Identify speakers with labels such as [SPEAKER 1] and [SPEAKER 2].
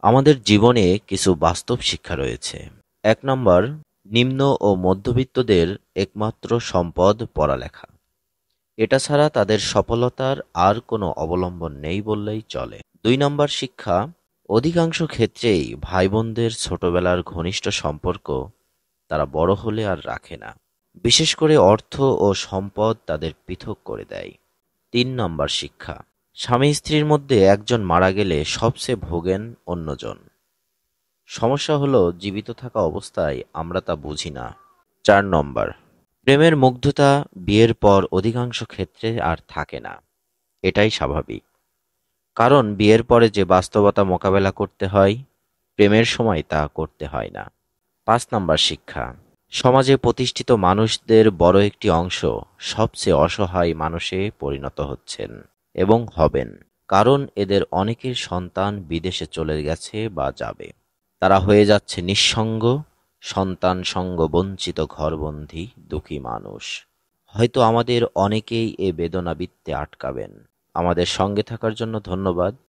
[SPEAKER 1] আমাদের জীবনে কিছু বাস্তব শিক্ষা রয়েছে। ১ নম্বর, নিম্ন ও মধ্যবিত্তদের একমাত্র সম্পদ পড়ালেখা। এটা ছাড়া তাদের সফলতার আর কোনো অবলম্বন নেই বললেই চলে। ২ নম্বর শিক্ষা, অধিকাংশ ক্ষেত্রেই ভাই-বোনদের ছোটবেলার ঘনিষ্ঠ সম্পর্ক তারা বড় হলে আর রাখে না। বিশেষ করে অর্থ ও সম্পদ তাদের পৃথক করে দেয়। ৩ নম্বর শিক্ষা, স্বামী-স্ত্রীর মধ্যে একজন মারা গেলে সবচেয়ে ভোগেন অন্যজন। সমস্যা হলো জীবিত থাকা অবস্থায় আমরা তা বুঝি না। ৪ নম্বর, প্রেমের মুগ্ধতা বিয়ের পর অধিকাংশ ক্ষেত্রে আর থাকে না। এটাই স্বাভাবিক। কারণ বিয়ের পরে যে বাস্তবতা মোকাবেলা করতে হয়, প্রেমের সময় তা করতে হয় না। ৫ নম্বর শিক্ষা, সমাজে প্রতিষ্ঠিত মানুষদের বড় একটি অংশ সবচেয়ে অসহায় মানুষে পরিণত হচ্ছেন এবং হবেন। কারণ এদের অনেকের সন্তান বিদেশে চলে গেছে বা যাবে। তারা হয়ে যাচ্ছে নিঃসঙ্গ, সন্তান সঙ্গ বঞ্চিত ঘরবন্দি দুঃখী মানুষ। হয়তো আমাদের অনেকেই এ বেদনাবৃত্তে আটকাবেন। আমাদের সঙ্গে থাকার জন্য ধন্যবাদ।